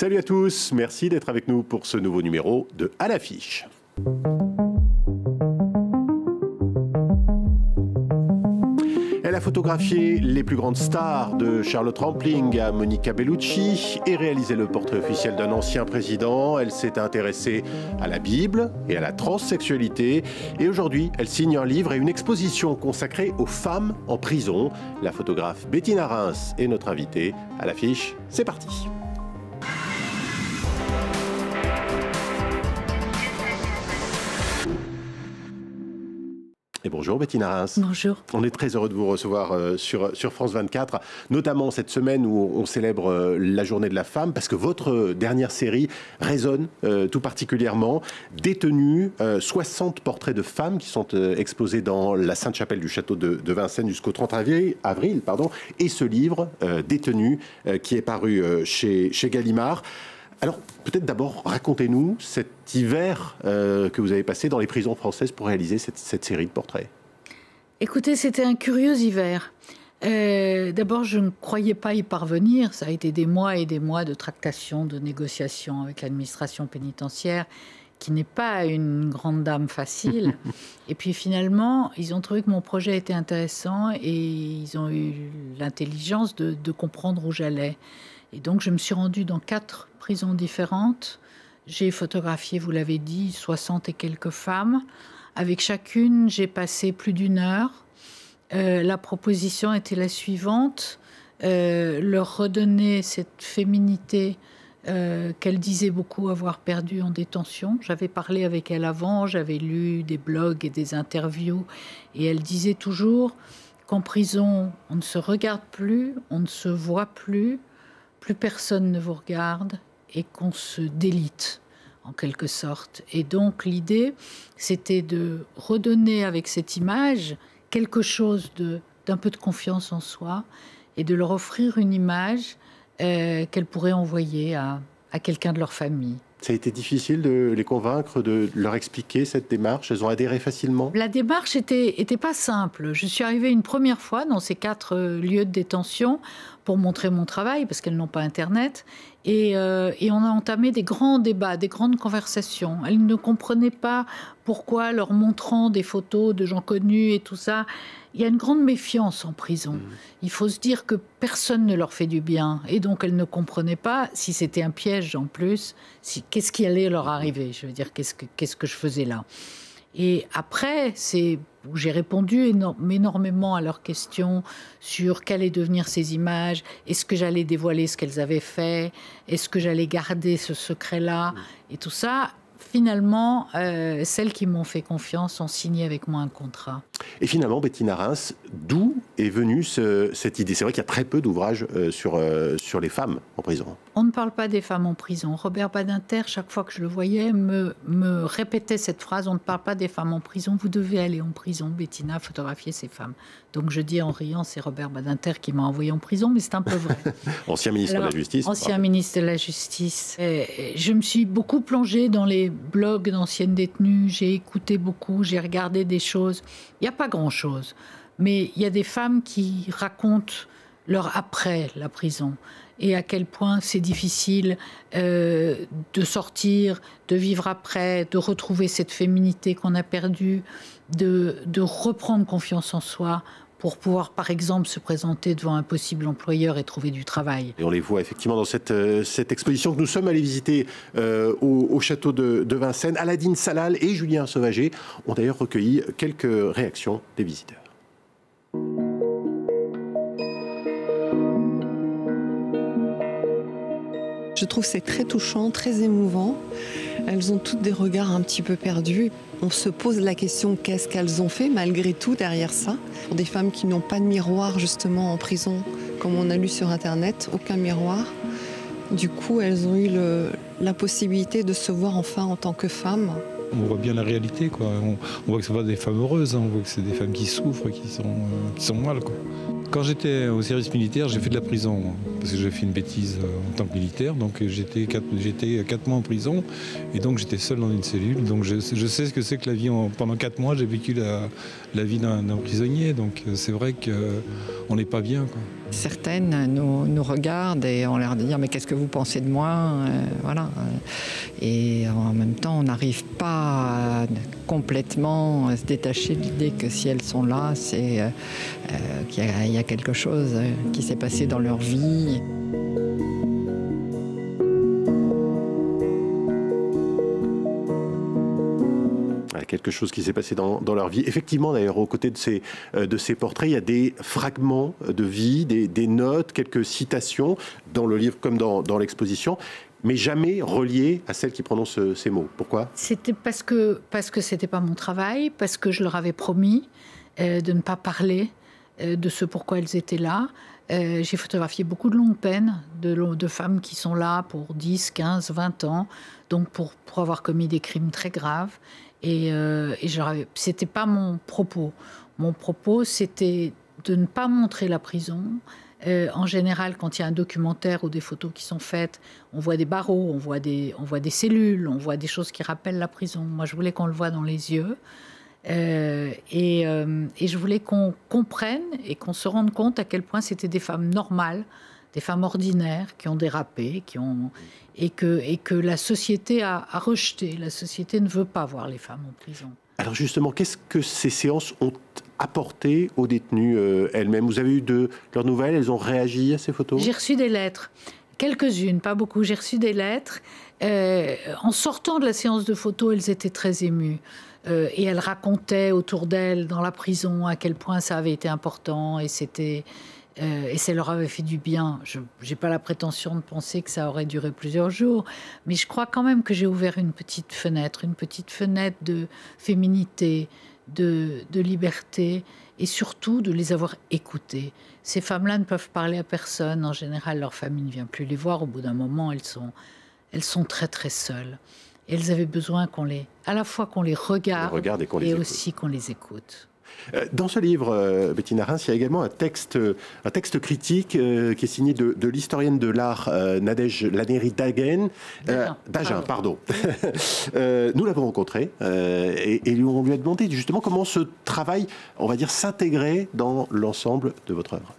Salut à tous, merci d'être avec nous pour ce nouveau numéro de À l'affiche. Elle a photographié les plus grandes stars de Charlotte Rampling à Monica Bellucci et réalisé le portrait officiel d'un ancien président. Elle s'est intéressée à la Bible et à la transsexualité. Et aujourd'hui, elle signe un livre et une exposition consacrée aux femmes en prison. La photographe Bettina Reims est notre invitée. À l'affiche, c'est parti. Et bonjour Bettina Reims. Bonjour. On est très heureux de vous recevoir sur France 24, notamment cette semaine où on célèbre la journée de la femme, parce que votre dernière série résonne tout particulièrement. Détenues, 60 portraits de femmes qui sont exposés dans la Sainte-Chapelle du château de Vincennes jusqu'au 30 avril, et ce livre, Détenues, qui est paru chez Gallimard. Alors, peut-être d'abord, racontez-nous cet hiver que vous avez passé dans les prisons françaises pour réaliser cette série de portraits. Écoutez, c'était un curieux hiver. D'abord, je ne croyais pas y parvenir. Ça a été des mois et des mois de tractations, de négociations avec l'administration pénitentiaire, qui n'est pas une grande dame facile. Et puis finalement, ils ont trouvé que mon projet était intéressant et ils ont eu l'intelligence de comprendre où j'allais. Et donc, je me suis rendue dans 4 prisons différentes. J'ai photographié, vous l'avez dit, 60 et quelques femmes. Avec chacune, j'ai passé plus d'1 heure. La proposition était la suivante. Leur redonner cette féminité qu'elle disait beaucoup avoir perdue en détention. J'avais parlé avec elle avant, j'avais lu des blogs et des interviews. Et elle disait toujours qu'en prison, on ne se regarde plus, on ne se voit plus. Plus personne ne vous regarde et qu'on se délite, en quelque sorte. Et donc, l'idée, c'était de redonner avec cette image quelque chose d'un peu de confiance en soi et de leur offrir une image qu'elles pourraient envoyer à quelqu'un de leur famille. Ça a été difficile de les convaincre, de leur expliquer cette démarche? Elles ont adhéré facilement? La démarche était pas simple. Je suis arrivée une première fois dans ces 4 lieux de détention pour montrer mon travail, parce qu'elles n'ont pas Internet. Et on a entamé des grands débats, des grandes conversations. Elles ne comprenaient pas pourquoi, leur montrant des photos de gens connus et tout ça, il y a une grande méfiance en prison. Il faut se dire que personne ne leur fait du bien. Et donc, elles ne comprenaient pas, si c'était un piège en plus, qu'est-ce qui allait leur arriver. Je veux dire, qu'est-ce que je faisais là. Et après, c'est où j'ai répondu énormément à leurs questions sur qu'allaient devenir ces images, est-ce que j'allais dévoiler ce qu'elles avaient fait, est-ce que j'allais garder ce secret-là, et tout ça. Finalement, celles qui m'ont fait confiance ont signé avec moi un contrat. Et finalement, Bettina Reims, d'où est venue cette idée? C'est vrai qu'il y a très peu d'ouvrages sur les femmes en prison. On ne parle pas des femmes en prison. Robert Badinter, chaque fois que je le voyais, me répétait cette phrase, on ne parle pas des femmes en prison, vous devez aller en prison, Bettina, photographier ces femmes. Donc je dis en riant, c'est Robert Badinter qui m'a envoyé en prison, mais c'est un peu vrai. Ancien ministre de la Justice. Ancien ministre de la Justice. Je me suis beaucoup plongée dans les blogs d'anciennes détenues, j'ai écouté beaucoup, j'ai regardé des choses. Il n'y a pas grand-chose, mais il y a des femmes qui racontent leur après la prison et à quel point c'est difficile de sortir, de vivre après, de retrouver cette féminité qu'on a perdue, de reprendre confiance en soi pour pouvoir, par exemple, se présenter devant un possible employeur et trouver du travail. Et on les voit effectivement dans cette exposition que nous sommes allés visiter au château de Vincennes. Aladine Salal et Julien Sauvager ont d'ailleurs recueilli quelques réactions des visiteurs. Je trouve que c'est très touchant, très émouvant. Elles ont toutes des regards un petit peu perdus. On se pose la question, qu'est-ce qu'elles ont fait malgré tout derrière ça? Pour des femmes qui n'ont pas de miroir justement en prison, comme on a lu sur Internet, aucun miroir. Du coup, elles ont eu la possibilité de se voir enfin en tant que femmes. On voit bien la réalité, quoi. On voit que ce sont pas des femmes heureuses, hein. On voit que c'est des femmes qui souffrent, qui sont mal, quoi. Quand j'étais au service militaire, j'ai fait de la prison, moi, parce que j'ai fait une bêtise en tant que militaire. Donc j'étais 4 mois en prison, et donc j'étais seul dans une cellule. Donc je sais ce que c'est que la vie. Pendant 4 mois, j'ai vécu la vie d'un prisonnier. Donc c'est vrai qu'on n'est pas bien, quoi. Certaines nous regardent et on leur dit « mais qu'est-ce que vous pensez de moi ?» Voilà. Et en même temps, on n'arrive pas à complètement se détacher de l'idée que si elles sont là, c'est qu'il y a quelque chose qui s'est passé dans leur vie. Quelque chose qui s'est passé dans leur vie. Effectivement, d'ailleurs, aux côtés de ces portraits, il y a des fragments de vie, des notes, quelques citations dans le livre comme dans l'exposition, mais jamais reliées à celles qui prononcent ces mots. Pourquoi ? C'était parce que c'était pas mon travail, parce que je leur avais promis de ne pas parler de ce pourquoi elles étaient là. J'ai photographié beaucoup de longues peines, de femmes qui sont là pour 10, 15, 20 ans, donc pour avoir commis des crimes très graves. Et c'était pas mon propos. Mon propos, c'était de ne pas montrer la prison. En général, quand il y a un documentaire ou des photos qui sont faites, on voit des barreaux, on voit des cellules, on voit des choses qui rappellent la prison. Moi, je voulais qu'on le voie dans les yeux. Et je voulais qu'on comprenne et qu'on se rende compte à quel point c'était des femmes normales, des femmes ordinaires qui ont dérapé, et que la société a rejeté. La société ne veut pas voir les femmes en prison. Alors justement, qu'est-ce que ces séances ont apporté aux détenues elles-mêmes ? Vous avez eu de leurs nouvelles ? Elles ont réagi à ces photos ? J'ai reçu des lettres, quelques-unes, pas beaucoup. J'ai reçu des lettres. En sortant de la séance de photos, elles étaient très émues. Et elles racontaient autour d'elles, dans la prison, à quel point ça avait été important et ça leur avait fait du bien. Je n'ai pas la prétention de penser que ça aurait duré plusieurs jours, mais je crois quand même que j'ai ouvert une petite fenêtre de féminité, de liberté, et surtout de les avoir écoutées. Ces femmes-là ne peuvent parler à personne. En général, leur famille ne vient plus les voir. Au bout d'un moment, elles sont très très seules. Et elles avaient besoin à la fois qu'on les regarde et aussi qu'on les écoute. Dans ce livre, Bettina Reims, il y a également un texte critique qui est signé de l'historienne de l'art Nadège Lannéry-Dagen. Dagen, pardon. Nous l'avons rencontrée et on lui a demandé justement comment ce travail, on va dire, s'intégrait dans l'ensemble de votre œuvre.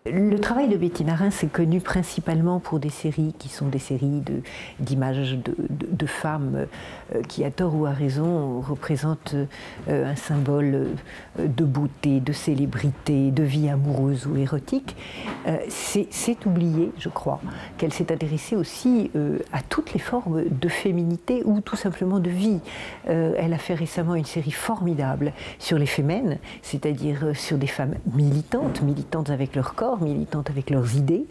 Le travail de Bettina Reims est connu principalement pour des séries qui sont des séries d'images de femmes qui, à tort ou à raison, représentent un symbole de beauté, de célébrité, de vie amoureuse ou érotique. C'est oublié, je crois, qu'elle s'est intéressée aussi à toutes les formes de féminité ou tout simplement de vie. Elle a fait récemment une série formidable sur les fémènes, c'est-à-dire sur des femmes militantes avec leur corps, militantes avec leurs idées.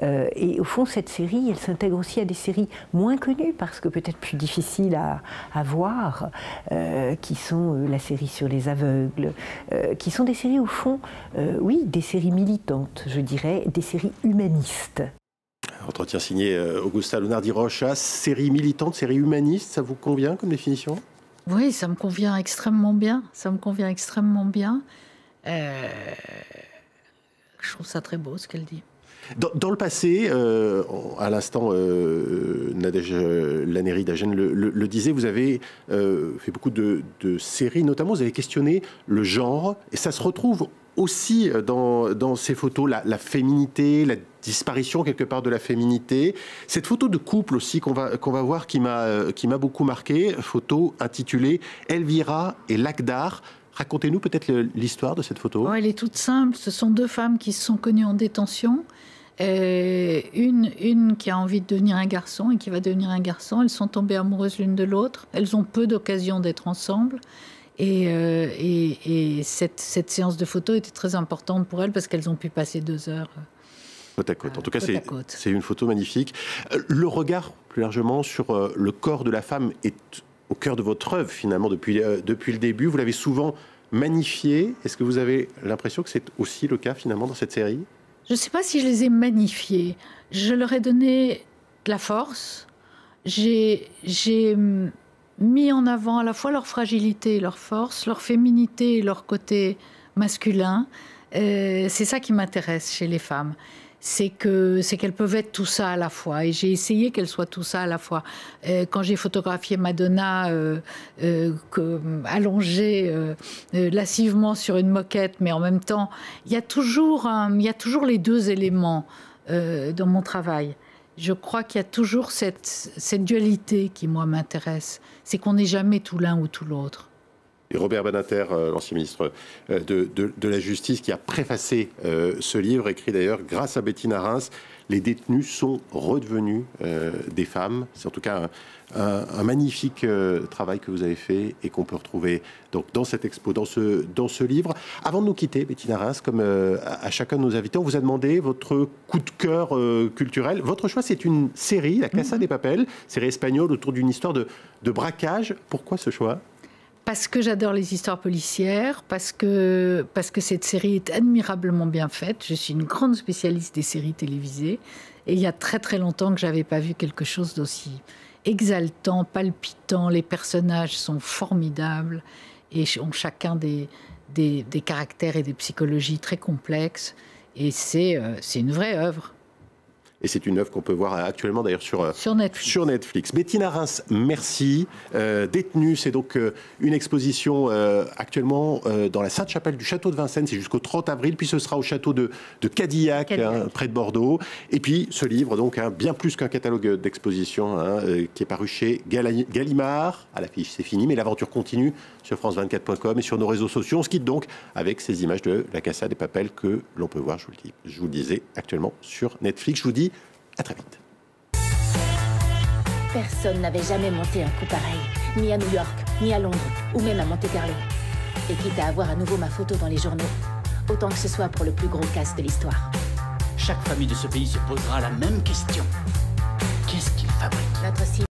Et au fond, cette série, elle s'intègre aussi à des séries moins connues, parce que peut-être plus difficiles à voir, qui sont la série sur les aveugles, qui sont des séries, au fond, oui, des séries militantes, je dirais, des séries humanistes. Entretien signé Augusta Lunardi-Rocha. Série militante, série humaniste, ça vous convient comme définition ? Oui, ça me convient extrêmement bien. Ça me convient extrêmement bien. Je trouve ça très beau, ce qu'elle dit. Dans le passé, à l'instant, Nadège Lannéry-Dagen le disait, vous avez fait beaucoup de séries, notamment vous avez questionné le genre, et ça se retrouve aussi dans ces photos, la féminité, la disparition quelque part de la féminité. Cette photo de couple aussi qu'on va voir qui m'a beaucoup marqué, photo intitulée « Elvira et Lac d'Art ». Racontez-nous peut-être l'histoire de cette photo. Oh, elle est toute simple. Ce sont deux femmes qui se sont connues en détention. Une qui a envie de devenir un garçon et qui va devenir un garçon. Elles sont tombées amoureuses l'une de l'autre. Elles ont peu d'occasions d'être ensemble. Et cette séance de photos était très importante pour elles parce qu'elles ont pu passer 2 heures côte à côte. En tout cas, c'est une photo magnifique. Le regard, plus largement, sur le corps de la femme est au cœur de votre œuvre, finalement, depuis le début. Vous l'avez souvent magnifié. Est-ce que vous avez l'impression que c'est aussi le cas, finalement, dans cette série ? Je ne sais pas si je les ai magnifiés. Je leur ai donné de la force. J'ai mis en avant à la fois leur fragilité et leur force, leur féminité et leur côté masculin. c'est ça qui m'intéresse chez les femmes. C'est qu'elles peuvent être tout ça à la fois. Et j'ai essayé qu'elles soient tout ça à la fois. Quand j'ai photographié Madonna allongée lascivement sur une moquette, mais en même temps, il y a toujours les deux éléments dans mon travail. Je crois qu'il y a toujours cette dualité qui, moi, m'intéresse. C'est qu'on n'est jamais tout l'un ou tout l'autre. Et Robert Badinter, l'ancien ministre de la Justice, qui a préfacé ce livre, écrit d'ailleurs grâce à Bettina Reims, les détenus sont redevenus des femmes. C'est en tout cas un magnifique travail que vous avez fait et qu'on peut retrouver donc dans cette expo, dans ce livre. Avant de nous quitter, Bettina Reims, comme à chacun de nos invités, on vous a demandé votre coup de cœur culturel. Votre choix, c'est une série, La Casa de Papel, série espagnole autour d'une histoire de braquage. Pourquoi ce choix ? Parce que j'adore les histoires policières, parce que cette série est admirablement bien faite. Je suis une grande spécialiste des séries télévisées. Et il y a très très longtemps que je n'avais pas vu quelque chose d'aussi exaltant, palpitant. Les personnages sont formidables et ont chacun des caractères et des psychologies très complexes. Et c'est une vraie œuvre. Et c'est une œuvre qu'on peut voir actuellement d'ailleurs sur Netflix. Bettina Reims, merci. Détenue, c'est donc une exposition actuellement dans la Sainte-Chapelle du château de Vincennes. C'est jusqu'au 30 avril. Puis ce sera au château de Cadillac, près de Bordeaux. Et puis ce livre, donc bien plus qu'un catalogue d'exposition, qui est paru chez Gallimard. À l'affiche, c'est fini, mais l'aventure continue sur France24.com et sur nos réseaux sociaux. On se quitte donc avec ces images de La Casa de Papel que l'on peut voir, je vous le disais, actuellement sur Netflix. Je vous dis à très vite. Personne n'avait jamais monté un coup pareil, ni à New York, ni à Londres, ou même à Monte-Carlo. Et quitte à avoir à nouveau ma photo dans les journaux, autant que ce soit pour le plus gros casse de l'histoire. Chaque famille de ce pays se posera la même question. Qu'est-ce qu'ils fabriquent ? Notre